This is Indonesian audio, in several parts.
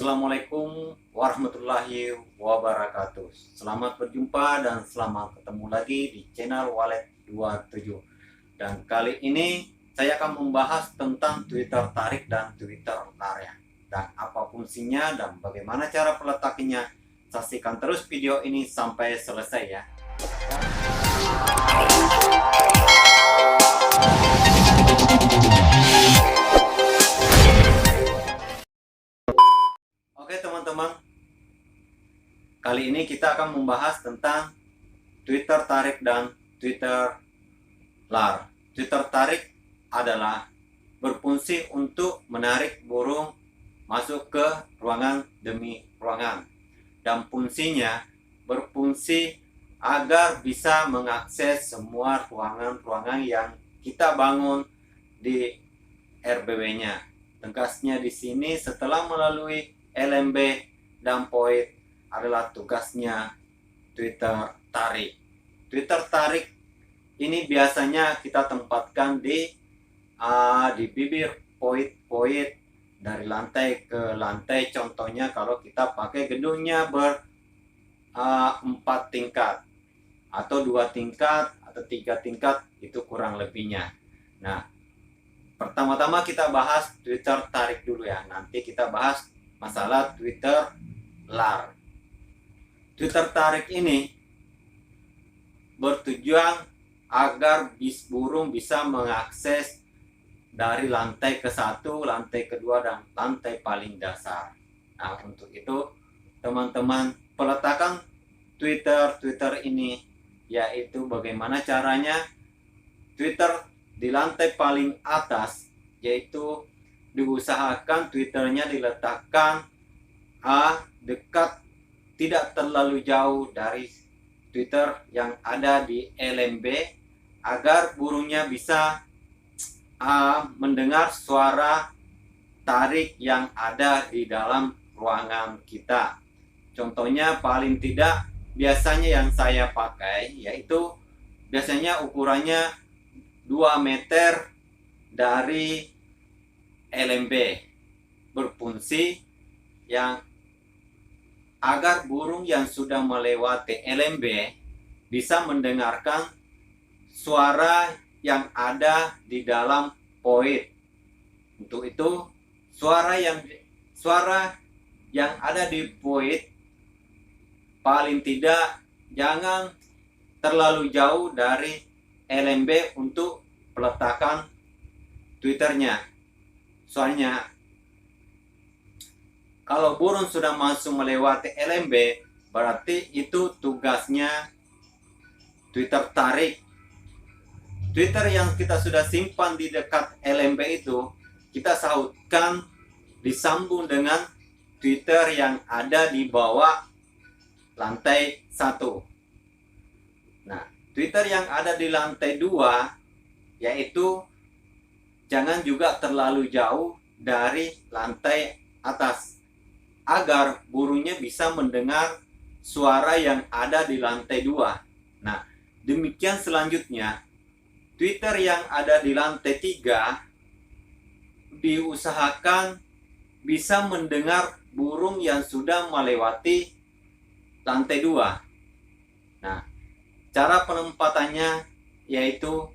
Assalamualaikum warahmatullahi wabarakatuh. Selamat berjumpa dan selamat ketemu lagi di channel Walet 27. Dan kali ini saya akan membahas tentang Twitter tarik dan Twitter lari. Dan apa fungsinya dan bagaimana cara peletakannya. Saksikan terus video ini sampai selesai ya. Oke teman-teman, kali ini kita akan membahas tentang Twitter tarik dan Twitter lar. Twitter tarik adalah berfungsi untuk menarik burung masuk ke ruangan demi ruangan. Dan fungsinya berfungsi agar bisa mengakses semua ruangan-ruangan yang kita bangun di RBW-nya. Tegasnya di sini setelah melalui LMB dan POIT adalah tugasnya Twitter tarik. Twitter tarik ini biasanya kita tempatkan di bibir POIT dari lantai ke lantai. Contohnya kalau kita pakai gedungnya ber-4 tingkat atau 2 tingkat atau 3 tingkat, itu kurang lebihnya. Nah, pertama-tama kita bahas Twitter tarik dulu ya. Nanti kita bahas masalah Twitter lar. Twitter tarik ini bertujuan agar burung bisa mengakses dari lantai ke-1, lantai kedua, dan lantai paling dasar. Nah, untuk itu teman-teman, peletakan Twitter ini yaitu bagaimana caranya Twitter di lantai paling atas, yaitu diusahakan Twitternya diletakkan dekat, tidak terlalu jauh dari Twitter yang ada di LMB, agar burungnya bisa mendengar suara tarik yang ada di dalam ruangan kita. Contohnya paling tidak biasanya yang saya pakai yaitu biasanya ukurannya 2 meter dari LMB, berfungsi yang agar burung yang sudah melewati LMB bisa mendengarkan suara yang ada di dalam POIT. Untuk itu suara yang ada di POIT paling tidak jangan terlalu jauh dari LMB untuk peletakan Twitternya. Soalnya kalau burung sudah masuk melewati LMB, berarti itu tugasnya Twitter tarik. Twitter yang kita sudah simpan di dekat LMB itu kita sahutkan disambung dengan Twitter yang ada di bawah lantai 1. Nah, Twitter yang ada di lantai 2 yaitu jangan juga terlalu jauh dari lantai atas, agar burungnya bisa mendengar suara yang ada di lantai 2. Nah, demikian selanjutnya Twitter yang ada di lantai 3 diusahakan bisa mendengar burung yang sudah melewati lantai 2. Nah, cara penempatannya yaitu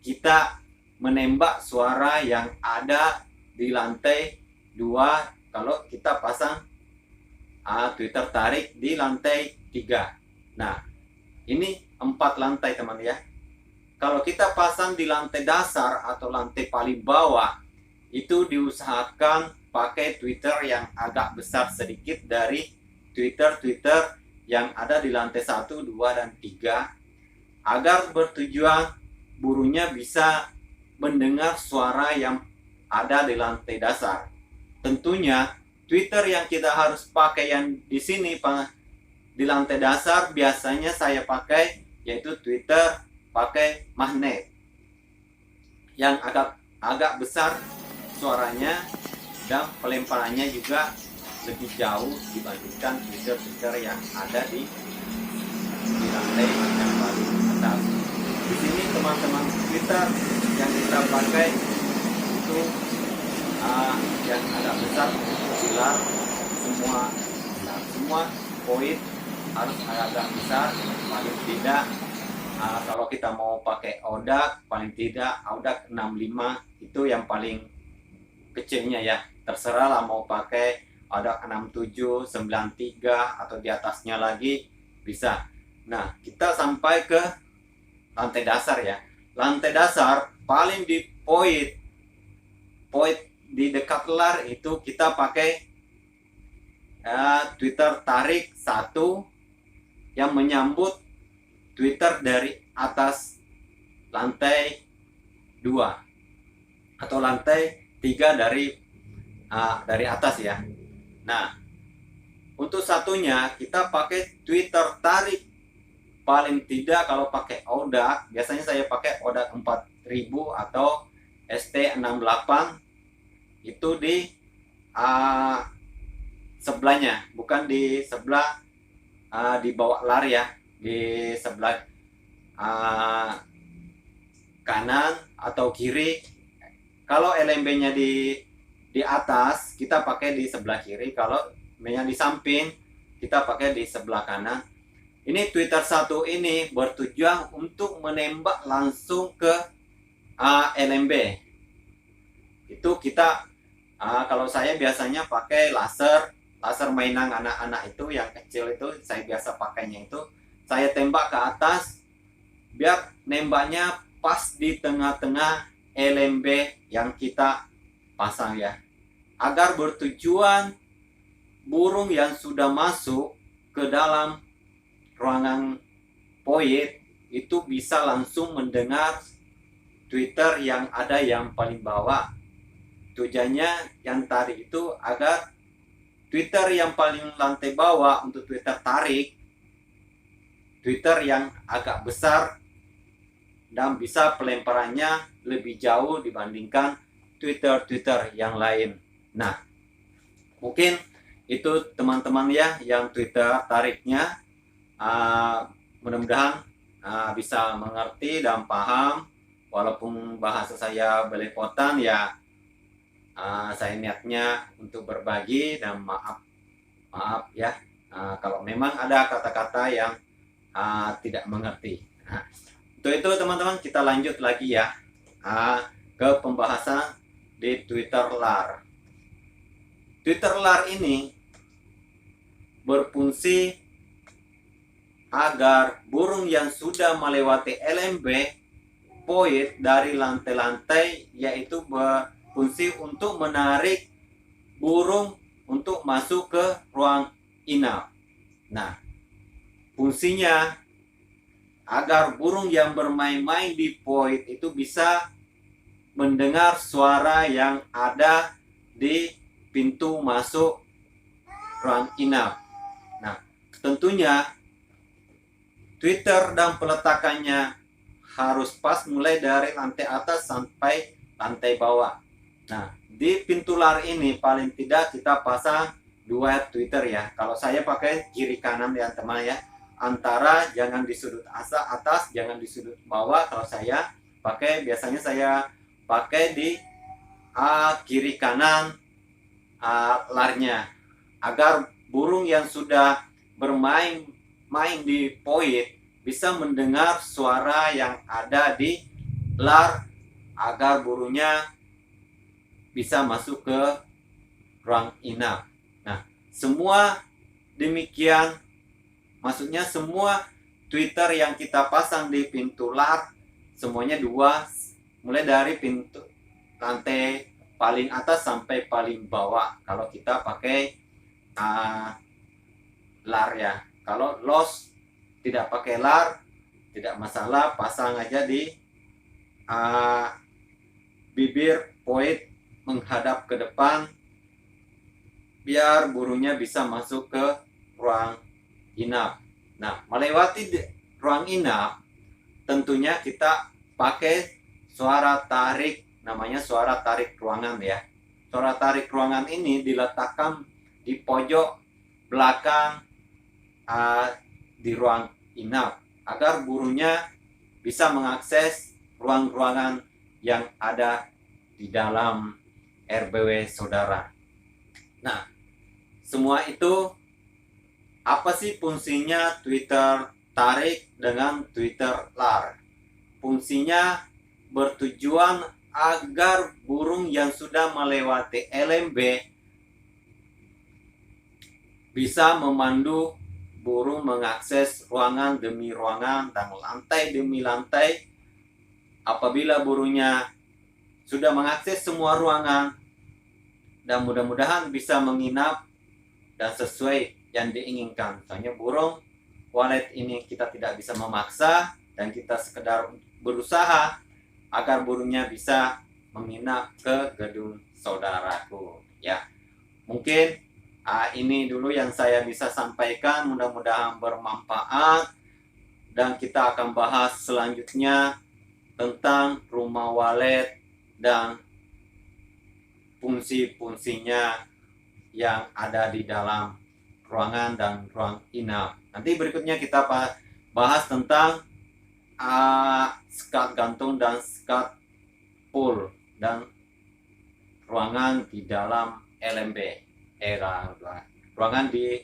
kita menembak suara yang ada di lantai 2 kalau kita pasang Twitter tarik di lantai 3. Nah, ini 4 lantai teman ya. Kalau kita pasang di lantai dasar atau lantai paling bawah, itu diusahakan pakai Twitter yang agak besar sedikit dari Twitter yang ada di lantai 1, 2, dan 3, agar bertujuan burungnya bisa mendengar suara yang ada di lantai dasar. Tentunya Twitter yang kita harus pakai yang di sini di lantai dasar biasanya saya pakai yaitu Twitter pakai magnet yang agak besar suaranya, dan pelemparannya juga lebih jauh dibandingkan Twitter yang ada di lantai yang paling atas. Di sini teman-teman, Twitter yang kita pakai itu yang agak besar, pilar semua poin harus agak besar, paling tidak kalau kita mau pakai odak paling tidak odak 65 itu yang paling kecilnya ya. Terserah lah mau pakai odak 67, 93 atau di atasnya lagi bisa. Nah, kita sampai ke lantai dasar ya. Lantai dasar paling di poin di dekat lar itu kita pakai Twitter tarik 1 yang menyambut Twitter dari atas lantai 2 atau lantai 3 dari atas ya. Nah, untuk satunya kita pakai Twitter tarik paling tidak kalau pakai odak, biasanya saya pakai odak 4000 atau ST68 itu di sebelahnya, bukan di sebelah di bawah lar ya, di sebelah kanan atau kiri. Kalau LMB-nya di atas, kita pakai di sebelah kiri. Kalau yang di samping, kita pakai di sebelah kanan. Ini Twitter 1 ini bertujuan untuk menembak langsung ke LMB. Itu kita, kalau saya biasanya pakai laser mainan anak-anak itu yang kecil itu, saya biasa pakainya itu. Saya tembak ke atas, biar nembaknya pas di tengah-tengah LMB yang kita pasang ya. Agar bertujuan burung yang sudah masuk ke dalam ruangan poin itu bisa langsung mendengar Twitter yang ada yang paling bawah. Tujuannya yang tadi itu agar Twitter yang paling lantai bawah untuk Twitter tarik, Twitter yang agak besar dan bisa pelemparannya lebih jauh dibandingkan Twitter yang lain. Nah, mungkin itu teman-teman ya yang Twitter tariknya. Mudah-mudahan bisa mengerti dan paham. Walaupun bahasa saya belepotan ya, saya niatnya untuk berbagi dan maaf ya kalau memang ada kata-kata yang tidak mengerti. Nah, untuk itu teman-teman kita lanjut lagi ya ke pembahasan di Twitter LAR. Twitter LAR ini berfungsi agar burung yang sudah melewati LMB poin dari lantai-lantai, yaitu berfungsi untuk menarik burung untuk masuk ke ruang inap. Nah, fungsinya agar burung yang bermain-main di poin itu bisa mendengar suara yang ada di pintu masuk ruang inap. Nah, tentunya Twitter dan peletakannya harus pas mulai dari lantai atas sampai lantai bawah. Nah, di pintu lar ini paling tidak kita pasang 2 Twitter ya. Kalau saya pakai kiri kanan ya teman ya. Antara jangan di sudut atas, jangan di sudut bawah. Kalau saya pakai, biasanya saya pakai di kiri kanan larnya. Agar burung yang sudah bermain di poin bisa mendengar suara yang ada di lar agar burungnya bisa masuk ke ruang inap. Nah, semua demikian, maksudnya semua Twitter yang kita pasang di pintu lar semuanya 2, mulai dari pintu lantai paling atas sampai paling bawah kalau kita pakai lar ya. Kalau los tidak pakai lar tidak masalah, pasang aja di bibir poin menghadap ke depan biar burungnya bisa masuk ke ruang inap. Nah, melewati ruang inap tentunya kita pakai suara tarik, namanya suara tarik ruangan ya. Suara tarik ruangan ini diletakkan di pojok belakang di ruang inap agar burungnya bisa mengakses ruang-ruangan yang ada di dalam RBW saudara. Nah, semua itu apa sih fungsinya Twitter tarik dengan Twitter lar? Fungsinya bertujuan agar burung yang sudah melewati LMB bisa memandu burung mengakses ruangan demi ruangan dan lantai demi lantai. Apabila burungnya sudah mengakses semua ruangan dan mudah-mudahan bisa menginap dan sesuai yang diinginkan. Soalnya burung walet ini kita tidak bisa memaksa dan kita sekedar berusaha agar burungnya bisa menginap ke gedung saudaraku. Ya, mungkin ini dulu yang saya bisa sampaikan, mudah-mudahan bermanfaat dan kita akan bahas selanjutnya tentang rumah walet dan fungsi-fungsinya yang ada di dalam ruangan dan ruang inap. Nanti berikutnya kita bahas tentang skat gantung dan skat pool dan ruangan di dalam LMB, ruangan di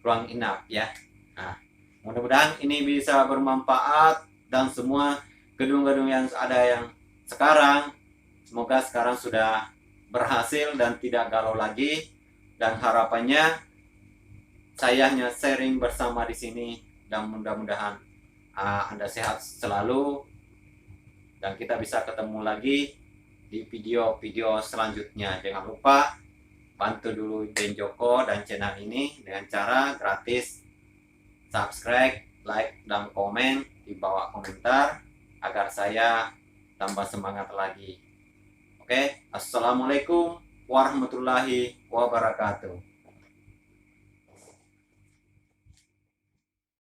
ruang inap ya. Nah, mudah-mudahan ini bisa bermanfaat dan semua gedung-gedung yang ada yang sekarang semoga sekarang sudah berhasil dan tidak galau lagi, dan harapannya saya hanya sharing bersama di sini dan mudah-mudahan Anda sehat selalu dan kita bisa ketemu lagi di video-video selanjutnya. Jangan lupa bantu dulu Den Joko dan channel ini dengan cara gratis subscribe, like, dan komen di bawah komentar agar saya tambah semangat lagi. Oke, assalamualaikum warahmatullahi wabarakatuh.